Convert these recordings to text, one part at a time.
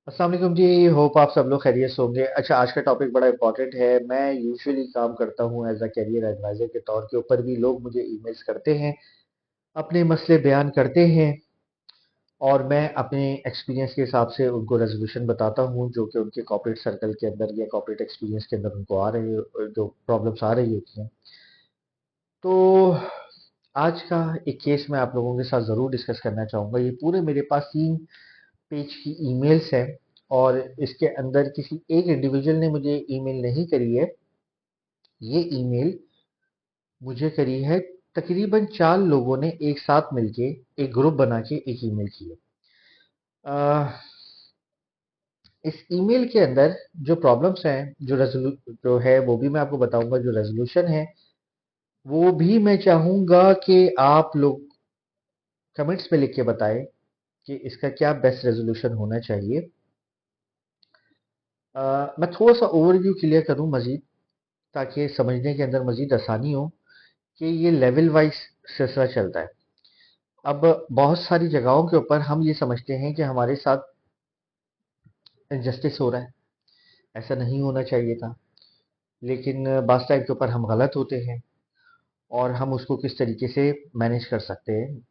अस्सलाम वालेकुम जी। होप आप सब लोग खैरियत से होंगे। अच्छा, आज का टॉपिक बड़ा इंपॉर्टेंट है। मैं यूजुअली काम करता हूँ एज अ करियर एडवाइजर के तौर के ऊपर भी लोग मुझे ईमेल्स करते हैं, अपने मसले बयान करते हैं और मैं अपने एक्सपीरियंस के हिसाब से उनको रेजोल्यूशन बताता हूँ जो कि उनके कॉर्पोरेट सर्कल के अंदर या कॉर्पोरेट एक्सपीरियंस के अंदर उनको आ रही जो प्रॉब्लम्स आ रही होती हैं। तो आज का एक केस मैं आप लोगों के साथ ज़रूर डिस्कस करना चाहूँगा। ये पूरे मेरे पास 3 पेज की ईमेल्स हैं और इसके अंदर किसी एक इंडिविजुअल ने मुझे ईमेल नहीं करी है। ये ईमेल मुझे करी है तकरीबन 4 लोगों ने एक साथ मिलके एक ग्रुप बना के एक ईमेल की है। अ, इस ईमेल के अंदर जो प्रॉब्लम्स हैं, जो है वो भी मैं आपको बताऊंगा। जो रेजोल्यूशन है वो भी मैं चाहूंगा कि आप लोग कमेंट्स में लिख के बताएं कि इसका क्या बेस्ट रेजोल्यूशन होना चाहिए। मैं थोड़ा सा ओवरव्यू क्लियर करूं मजीद, ताकि समझने के अंदर मजीद आसानी हो कि ये लेवल वाइज सिलसिला चलता है। अब बहुत सारी जगहों के ऊपर हम ये समझते हैं कि हमारे साथ इनजस्टिस हो रहा है, ऐसा नहीं होना चाहिए था। लेकिन बास टाइम के ऊपर हम गलत होते हैं और हम उसको किस तरीके से मैनेज कर सकते हैं।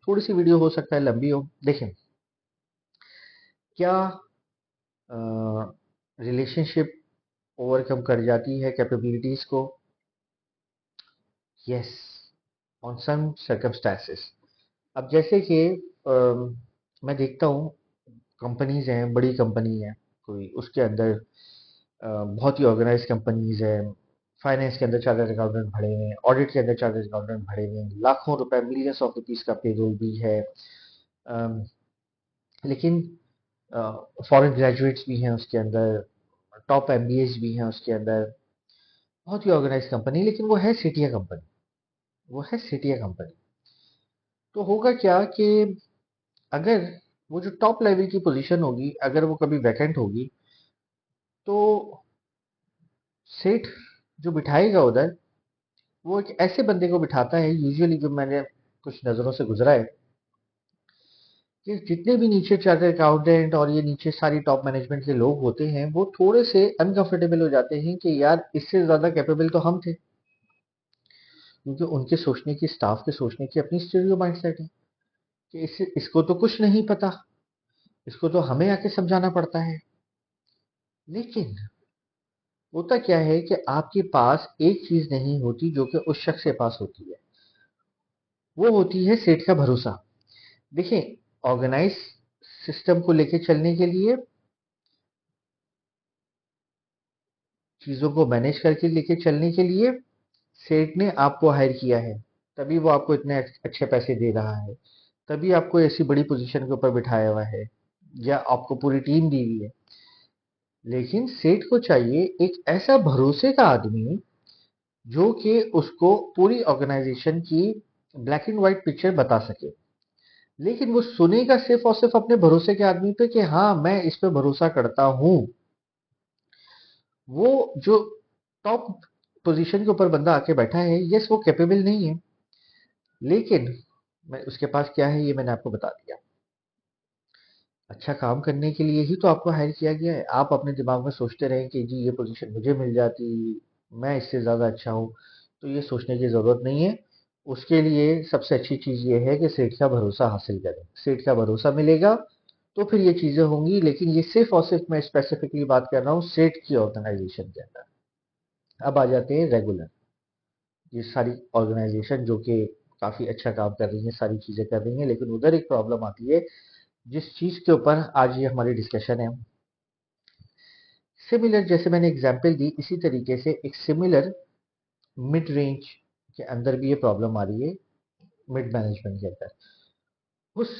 थोड़ी सी वीडियो हो सकता है लंबी हो। देखें, क्या रिलेशनशिप ओवरकम कर जाती है कैपेबिलिटीज को? Yes, on some circumstances. अब जैसे कि मैं देखता हूँ कंपनीज हैं, बड़ी कंपनी है कोई, उसके अंदर बहुत ही ऑर्गेनाइज कंपनीज है। फाइनेंस के अंदर चार्टर्ड अकाउंटेंट भरे हुए हैं, ऑडिट के अंदर चार्टर्ड अकाउंटेंट भरे हुए हैं, लाखों रुपए मिलियंस ऑफ रुपीस का पेरोल भी है। अम, लेकिन फॉरेन ग्रेजुएट्स भी हैं उसके अंदर, टॉप एमबीएस भी हैं उसके अंदर। बहुत ही ऑर्गेनाइज कंपनी, लेकिन वो है सिटिया कंपनी। वो है सिटिया कंपनी। तो होगा क्या कि अगर वो जो टॉप लेवल की पोजीशन होगी, अगर वो कभी वैकेंट होगी, तो सेठ जो बिठाएगा उधर, वो एक ऐसे बंदे को बिठाता है। यूजुअली जो मैंने कुछ नज़रों से गुजरा है कि जितने भी नीचे चार्टर्ड अकाउंटेंट और ये नीचे सारी टॉप मैनेजमेंट के लोग होते हैं, वो थोड़े से अनकंफर्टेबल हो जाते हैं कि यार इससे ज़्यादा कैपेबल तो हम थे। क्योंकि उनके सोचने की, स्टाफ के सोचने की अपनी स्टीरियो माइंडसेट है कि इसको तो कुछ नहीं पता, इसको तो हमें आके समझाना पड़ता है। लेकिन होता क्या है कि आपके पास एक चीज नहीं होती जो कि उस शख्स के पास होती है। वो होती है सेठ का भरोसा। देखिए, ऑर्गेनाइज सिस्टम को लेके चलने के लिए, चीजों को मैनेज करके लेके चलने के लिए सेठ ने आपको हायर किया है। तभी वो आपको इतने अच्छे पैसे दे रहा है, तभी आपको ऐसी बड़ी पोजीशन के ऊपर बिठाया हुआ है, या आपको पूरी टीम दी हुई है। लेकिन सेठ को चाहिए एक ऐसा भरोसे का आदमी जो कि उसको पूरी ऑर्गेनाइजेशन की ब्लैक एंड व्हाइट पिक्चर बता सके। लेकिन वो सुनेगा सिर्फ और सिर्फ अपने भरोसे के आदमी पे कि हाँ, मैं इस पे भरोसा करता हूं। वो जो टॉप पोजीशन के ऊपर बंदा आके बैठा है, यस वो कैपेबल नहीं है, लेकिन मैं उसके पास क्या है ये मैंने आपको बता दिया। अच्छा काम करने के लिए ही तो आपको हायर किया गया है। आप अपने दिमाग में सोचते रहें कि जी ये पोजीशन मुझे मिल जाती, मैं इससे ज़्यादा अच्छा हूँ, तो ये सोचने की ज़रूरत नहीं है। उसके लिए सबसे अच्छी चीज़ ये है कि सेठ का भरोसा हासिल करें। सेठ का भरोसा मिलेगा तो फिर ये चीज़ें होंगी। लेकिन ये सिर्फ और सिर्फ मैं स्पेसिफिकली बात कर रहा हूँ सेठ की ऑर्गेनाइजेशन के अंदर। अब आ जाते हैं रेगुलर। ये सारी ऑर्गेनाइजेशन जो कि काफ़ी अच्छा काम कर रही है, सारी चीज़ें कर रही हैं, लेकिन उधर एक प्रॉब्लम आती है जिस चीज़ के ऊपर आज ये हमारी डिस्कशन है। सिमिलर, जैसे मैंने एग्जांपल दी, इसी तरीके से एक सिमिलर मिड रेंज के अंदर भी ये प्रॉब्लम आ रही है, मिड मैनेजमेंट के अंदर। उस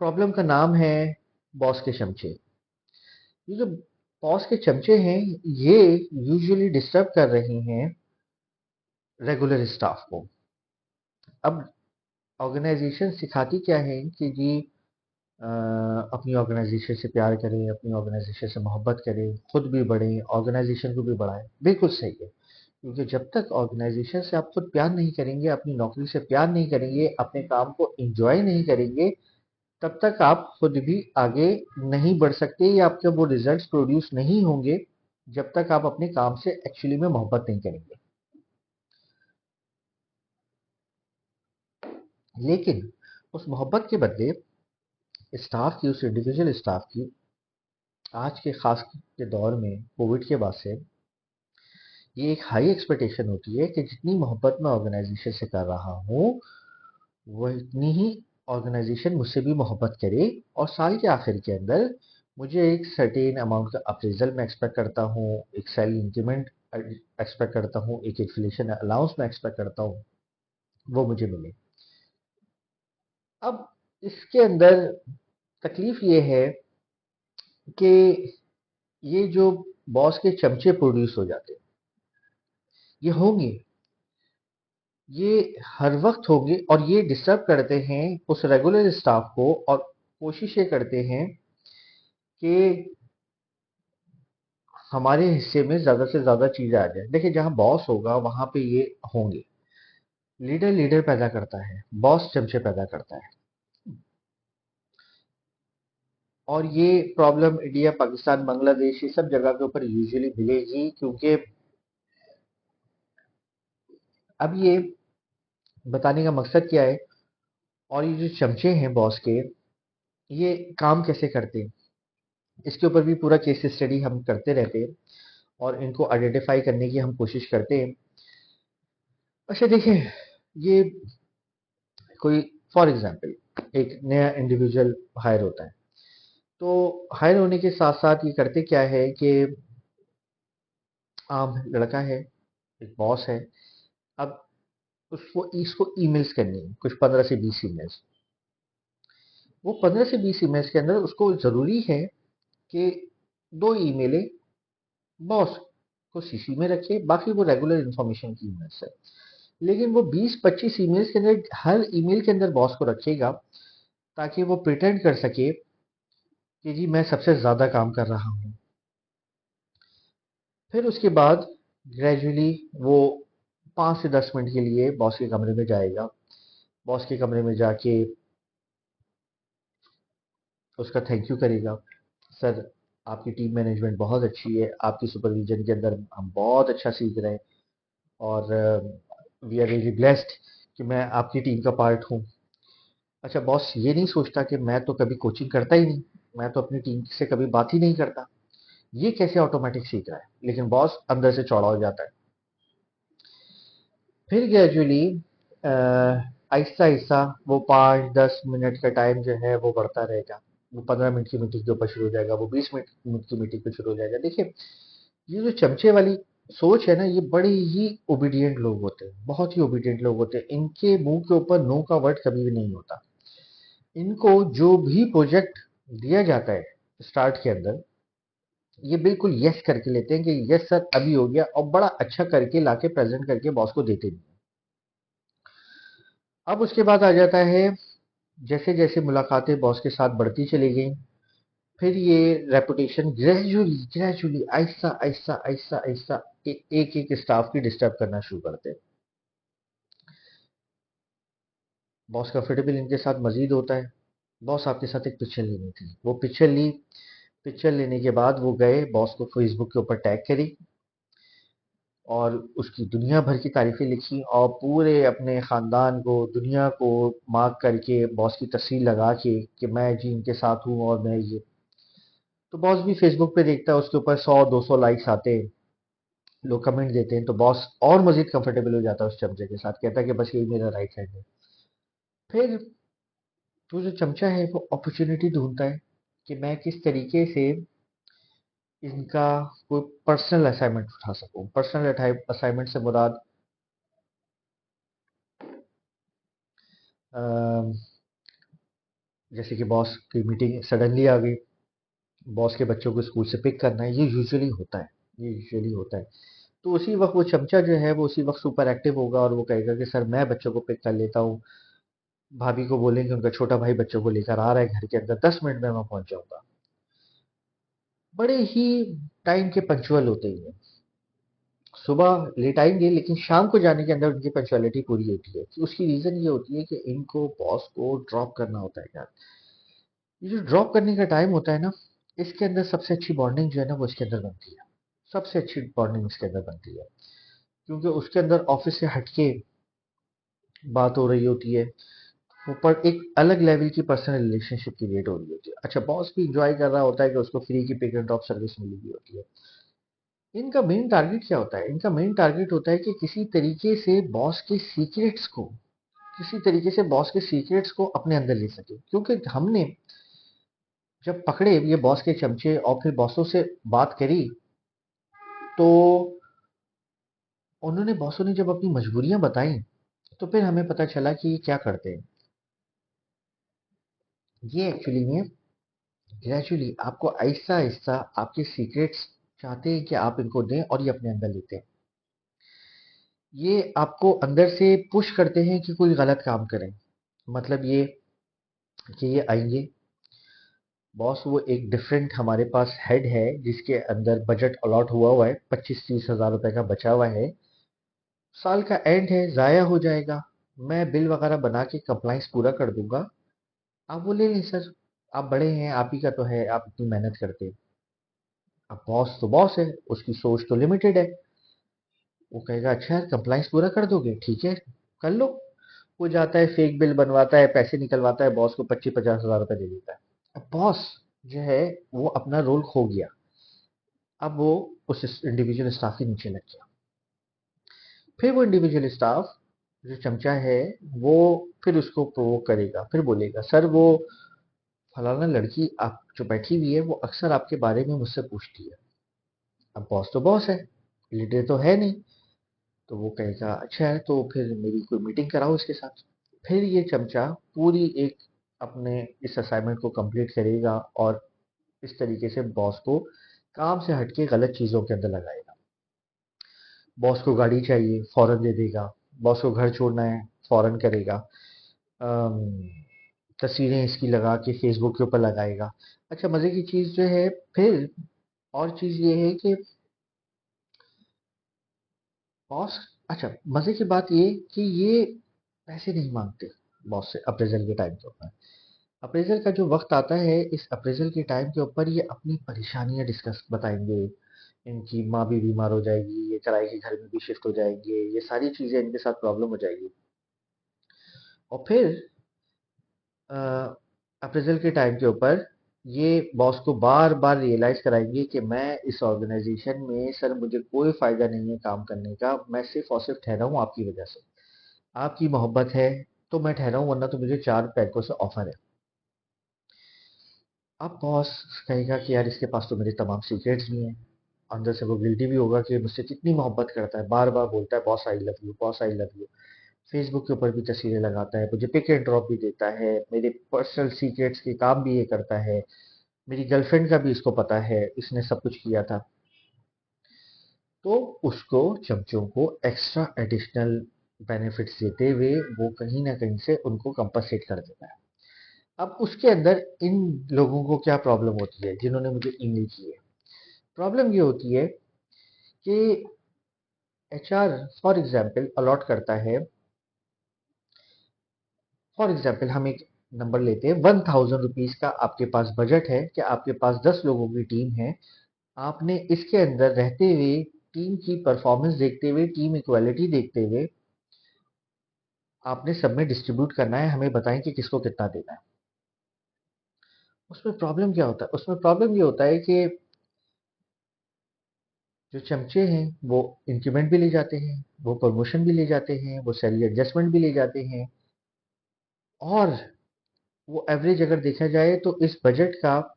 प्रॉब्लम का नाम है बॉस के चमचे। ये जो बॉस के चमचे हैं, ये यूजुअली डिस्टर्ब कर रहे हैं रेगुलर स्टाफ को। अब ऑर्गेनाइजेशन सिखाती क्या है कि जी अपनी ऑर्गेनाइजेशन से प्यार करें, अपनी ऑर्गेनाइजेशन से मोहब्बत करें, खुद भी बढ़ें, ऑर्गेनाइजेशन को भी बढ़ाएं। बिल्कुल सही है। क्योंकि जब तक ऑर्गेनाइजेशन से आप खुद प्यार नहीं करेंगे, अपनी नौकरी से प्यार नहीं करेंगे, अपने काम को एंजॉय नहीं करेंगे, तब तक आप खुद भी आगे नहीं बढ़ सकते या आपके वो रिजल्ट्स प्रोड्यूस नहीं होंगे जब तक आप अपने काम से एक्चुअली में मोहब्बत नहीं करेंगे। लेकिन उस मोहब्बत के बदले स्टाफ की, उस इंडिविजुअल स्टाफ की, आज के खास के दौर में कोविड के बाद से ये एक हाई एक्सपेक्टेशन होती है कि जितनी मोहब्बत मैं ऑर्गेनाइजेशन से कर रहा हूँ वो इतनी ही ऑर्गेनाइजेशन मुझसे भी मोहब्बत करे, और साल के आखिर के अंदर मुझे एक सर्टेन अमाउंट का अप्रेजल मैं एक्सपेक्ट करता हूँ, एक सैलरी इंक्रीमेंट एक्सपेक्ट करता हूँ, एक इन्फ्लेशन अलाउंस मैं एक्सपेक्ट करता हूँ, वो मुझे मिले। अब इसके अंदर तकलीफ ये है कि ये जो बॉस के चमचे प्रोड्यूस हो जाते हैं, ये होंगे, ये हर वक्त होंगे, और ये डिस्टर्ब करते हैं उस रेगुलर स्टाफ को, और कोशिश ये करते हैं कि हमारे हिस्से में ज्यादा से ज्यादा चीजें आ जाए। देखिए, जहां बॉस होगा वहां पे ये होंगे। लीडर लीडर पैदा करता है, बॉस चमचे पैदा करता है। और ये प्रॉब्लम इंडिया, पाकिस्तान, बांग्लादेश, ये सब जगह के ऊपर यूजुअली मिलेगी, क्योंकि अब ये बताने का मकसद क्या है, और ये जो चमचे हैं बॉस के, ये काम कैसे करते हैं, इसके ऊपर भी पूरा केस स्टडी हम करते रहते हैं, और इनको आइडेंटिफाई करने की हम कोशिश करते हैं। अच्छा देखिए, ये कोई फॉर एग्जांपल एक नया इंडिविजुअल हायर होता है, तो हायर होने के साथ साथ ये करते क्या है कि आम लड़का है, एक बॉस है। अब उसको इसको ईमेल्स करनी है, कुछ 15 से 20 ईमेल्स। वो 15 से 20 ईमेल्स के अंदर उसको जरूरी है कि 2 ईमेलें बॉस को सीसी में रखे, बाकी वो रेगुलर इंफॉर्मेशन की ईमेल्स है। लेकिन वो 20-25 ईमेल्स के अंदर हर ईमेल के अंदर बॉस को रखेगा, ताकि वो प्रिटेंड कर सके कि जी मैं सबसे ज्यादा काम कर रहा हूँ। फिर उसके बाद ग्रेजुअली वो 5 से 10 मिनट के लिए बॉस के कमरे में जाएगा। बॉस के कमरे में जाके उसका थैंक यू करेगा। सर, आपकी टीम मैनेजमेंट बहुत अच्छी है, आपकी सुपरविजन के अंदर हम बहुत अच्छा सीख रहे हैं, और वी आर रियली ब्लेस्ड कि मैं आपकी टीम का पार्ट हूँ। अच्छा, बॉस ये नहीं सोचता कि मैं तो कभी कोचिंग करता ही नहीं, मैं तो अपनी टीम से कभी बात ही नहीं करता, ये कैसे ऑटोमेटिक सीख रहा है। लेकिन बॉस अंदर से चौड़ा हो जाता है। फिर ग्रेजुअली आहिस्ता आहिस्ता वो 5-10 मिनट का टाइम जो है वो बढ़ता रहेगा। वो 15 मिनट की मीटिंग के ऊपर शुरू हो जाएगा, वो 20 मिनट की मीटिंग पे शुरू हो जाएगा। देखिए, ये जो चमचे वाली सोच है ना, ये बड़े ही ओबीडियंट लोग होते हैं, बहुत ही ओबीडियंट लोग होते हैं। इनके मुंह के ऊपर नो का वर्ड कभी भी नहीं होता। इनको जो भी प्रोजेक्ट दिया जाता है स्टार्ट के अंदर, ये बिल्कुल यस करके लेते हैं कि यस सर अभी हो गया, और बड़ा अच्छा करके लाके प्रेजेंट करके बॉस को देते भी। अब उसके बाद आ जाता है, जैसे जैसे मुलाकातें बॉस के साथ बढ़ती चली गई, फिर ये reputation gradually gradually Aahista Aahista Aahista Aahista एक एक स्टाफ की डिस्टर्ब करना शुरू करते हैं। बॉस कंफर्टेबल इनके साथ मजीद होता है। बॉस आपके साथ एक पिक्चर लेनी थी, वो पिक्चर ली। पिक्चर लेने के बाद वो गए, बॉस को फेसबुक के ऊपर टैग करी, और उसकी दुनिया भर की तारीफें लिखी, और पूरे अपने खानदान को, दुनिया को मार्क करके बॉस की तस्वीर लगा के कि मैं जी इनके साथ हूँ, और मैं ये। तो बॉस भी फेसबुक पे देखता है, उसके ऊपर 100-200 लाइक्स आते हैं, लोग कमेंट देते हैं, तो बॉस और मजीद कंफर्टेबल हो जाता है उस चमचे के साथ, कहता है कि बस यही मेरा राइट हैंड है। फिर वो जो चमचा है वो अपॉर्चुनिटी ढूंढता है कि मैं किस तरीके से इनका कोई पर्सनल असाइनमेंट उठा सकूं। पर्सनल असाइनमेंट से मुराद अम, जैसे कि बॉस की मीटिंग सडनली आ गई, बॉस के बच्चों को स्कूल से पिक करना है, ये यूजुअली होता है, ये यूजुअली होता है। तो उसी वक्त वो चमचा जो है वो उसी वक्त सुपर एक्टिव होगा, और वो कहेगा कि सर मैं बच्चों को पिक कर लेता हूँ। भाभी को बोलेंगे उनका छोटा भाई बच्चों को लेकर आ रहा है घर के अंदर, 10 मिनट में मैं पहुंच जाऊंगा। बड़े ही टाइम के पंचुअल होते हैं। सुबह लेट आएंगे, लेकिन शाम को जाने के अंदर उनकी पंचुअलिटी पूरी होती है। उसकी रीजन ये होती है कि इनको बॉस को ड्रॉप करना होता है यार। ये जो ड्रॉप करने का टाइम होता है ना, इसके अंदर सबसे अच्छी बॉन्डिंग जो है ना वो इसके अंदर बनती है। सबसे अच्छी बॉन्डिंग इसके अंदर बनती है, क्योंकि उसके अंदर ऑफिस से हटके बात हो रही होती है। ऊपर एक अलग लेवल की पर्सनल रिलेशनशिप क्रिएट हो रही होती है। अच्छा, बॉस भी इंजॉय कर रहा होता है कि उसको फ्री की पिक एंड ड्रॉप सर्विस मिली हुई होती है। इनका मेन टारगेट क्या होता है? इनका मेन टारगेट होता है कि किसी तरीके से बॉस के सीक्रेट्स को, किसी तरीके से बॉस के सीक्रेट्स को अपने अंदर ले सके। क्योंकि हमने जब पकड़े ये बॉस के चमचे और फिर बॉसों से बात करी, तो उन्होंने, बॉसों ने जब अपनी मजबूरियां बताई, तो फिर हमें पता चला कि ये क्या करते हैं। ये एक्चुअली में ग्रेजुअली आपको आहिस्ता आहिस्ता आपके सीक्रेट्स चाहते हैं कि आप इनको दें, और ये अपने अंदर लेते हैं। ये आपको अंदर से पुश करते हैं कि कोई गलत काम करें। मतलब ये कि ये आएंगे, बॉस वो एक डिफरेंट हमारे पास हेड है जिसके अंदर बजट अलॉट हुआ है, 25-30 हज़ार रुपए का बचा हुआ है। साल का एंड है, जाया हो जाएगा, मैं बिल वगैरह बना के कंप्लाइंस पूरा कर दूंगा, आप वो ले लें सर, आप बड़े हैं, आप ही का तो है, आप इतनी मेहनत करते हैं। अब बॉस तो बॉस है, उसकी सोच तो लिमिटेड है। वो कहेगा अच्छा यार कंप्लाइंस पूरा कर दोगे, ठीक है कर लो। वो जाता है, फेक बिल बनवाता है, पैसे निकलवाता है, बॉस को 25-50 हज़ार रुपए दे देता है। अब बॉस जो है वो अपना रोल खो गया। अब वो उस इंडिविजुअल स्टाफ के नीचे लग गया। फिर वो इंडिविजुअल स्टाफ जो चमचा है, वो फिर उसको प्रोवोक करेगा, फिर बोलेगा सर वो फलाना लड़की आप जो बैठी हुई है वो अक्सर आपके बारे में मुझसे पूछती है। अब बॉस तो बॉस है, लीडर तो है नहीं। तो वो कहेगा अच्छा है, तो फिर मेरी कोई मीटिंग कराओ इसके साथ। फिर ये चमचा पूरी एक अपने इस असाइनमेंट को कंप्लीट करेगा, और इस तरीके से बॉस को काम से हटके गलत चीजों के अंदर लगाएगा। बॉस को गाड़ी चाहिए, फौरन दे देगा। बॉस को घर छोड़ना है, फौरन करेगा। अम, तस्वीरें इसकी लगा के फेसबुक के ऊपर लगाएगा। अच्छा, मजे की चीज जो है, फिर और चीज ये है कि बॉस, अच्छा मजे की बात ये कि ये पैसे नहीं मांगते बॉस से अप्रेजल के टाइम के ऊपर। अप्रेजल का जो वक्त आता है, इस अप्रेजल के टाइम के ऊपर ये अपनी परेशानियां डिस्कस बताएंगे। इनकी माँ भी बीमार हो जाएगी, ये किराए के घर में भी शिफ्ट हो जाएंगे, ये सारी चीजें इनके साथ प्रॉब्लम हो जाएगी। और फिर अप्रेजल के टाइम के ऊपर ये बॉस को बार बार रियलाइज कराएंगे कि मैं इस ऑर्गेनाइजेशन में, सर मुझे कोई फायदा नहीं है काम करने का, मैं सिर्फ और सिर्फ ठहरा हूँ आपकी वजह से। आपकी मोहब्बत है तो मैं ठहरा हूँ, वरना तो मुझे 4 बैंकों से ऑफर है। अब बॉस कहेगा कि यार इसके पास तो मेरे तमाम सीक्रेट्स भी हैं। अंदर से वो गिल्टी भी होगा कि मुझसे कितनी मोहब्बत करता है, बार बार बोलता है boss I love you, boss I love you. Facebook के ऊपर भी तस्वीरें लगाता है, मुझे पिक एंड ड्रॉप भी देता है, मेरे पर्सनल सीक्रेट्स के काम भी ये करता है, मेरी गर्लफ्रेंड का भी इसको पता है, इसने सब कुछ किया था। तो उसको, चमचों को एक्स्ट्रा एडिशनल बेनिफिट्स देते हुए वो कहीं ना कहीं से उनको कंपनसेट कर देता है। अब उसके अंदर इन लोगों को क्या प्रॉब्लम होती है जिन्होंने मुझे ईमेल की है? प्रॉब्लम ये होती है कि एचआर फॉर एग्जांपल अलॉट करता है। फॉर एग्जांपल हम एक नंबर लेते हैं, 1000 रुपीज का आपके पास बजट है कि आपके पास 10 लोगों की टीम है। आपने इसके अंदर रहते हुए, टीम की परफॉर्मेंस देखते हुए, टीम इक्वालिटी देखते हुए, आपने सब में डिस्ट्रीब्यूट करना है, हमें बताएं कि किसको कितना देना है। उसमें प्रॉब्लम क्या होता है? उसमें प्रॉब्लम ये होता है कि जो चमचे हैं वो इंक्रीमेंट भी ले जाते हैं, वो प्रमोशन भी ले जाते हैं, वो सैलरी एडजस्टमेंट भी ले जाते हैं। और वो एवरेज अगर देखा जाए तो इस बजट का,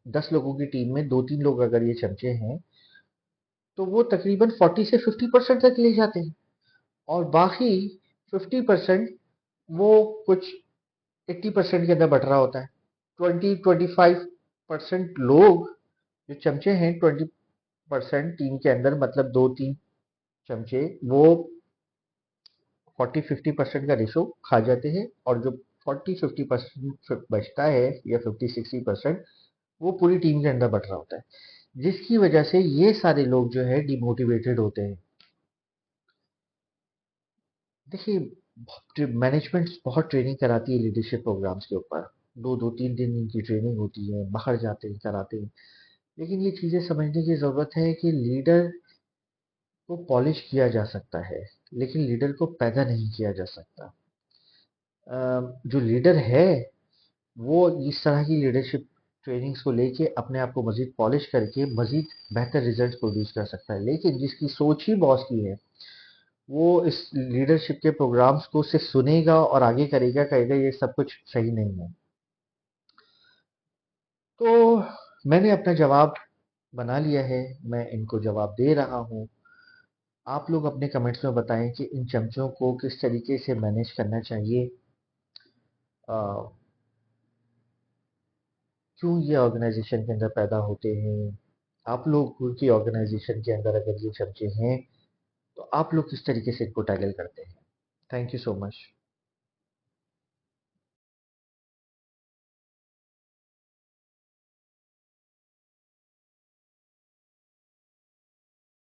10 लोगों की टीम में 2-3 लोग अगर ये चमचे हैं, तो वो तकरीबन 40 से 50% तक ले जाते हैं। और बाकी 50% वो कुछ 80% के अंदर बट रहा होता है। 20-25% लोग जो चमचे हैं, 20% टीम के अंदर, मतलब 2-3 चमचे, वो 40-50% का रेशो खा जाते हैं। और जो 40-50% बचता है, या 50-60%, वो पूरी टीम के अंदर बट रहा होता है, जिसकी वजह से ये सारे लोग जो है डिमोटिवेटेड होते हैं। देखिए, मैनेजमेंट बहुत ट्रेनिंग कराती है लीडरशिप प्रोग्राम्स के ऊपर। दो दो तीन दिन इनकी ट्रेनिंग होती है, बाहर जाते हैं, कराते हैं। लेकिन ये चीज़ें समझने की ज़रूरत है कि लीडर को पॉलिश किया जा सकता है, लेकिन लीडर को पैदा नहीं किया जा सकता। जो लीडर है वो इस तरह की लीडरशिप ट्रेनिंग्स को लेके अपने आप को मजीद पॉलिश करके मजीद बेहतर रिजल्ट प्रोड्यूस कर सकता है। लेकिन जिसकी सोच ही बॉस की है, वो इस लीडरशिप के प्रोग्राम्स को सिर्फ सुनेगा और आगे करेगा, कहेगा ये सब कुछ सही नहीं है। तो मैंने अपना जवाब बना लिया है, मैं इनको जवाब दे रहा हूँ। आप लोग अपने कमेंट्स में बताएं कि इन चमचों को किस तरीके से मैनेज करना चाहिए। अ, क्यों ये ऑर्गेनाइजेशन के अंदर पैदा होते हैं। आप लोग की ऑर्गेनाइजेशन के अंदर अगर ये चमचे हैं, तो आप लोग किस तरीके से इनको टैकल करते हैं। Thank you so much.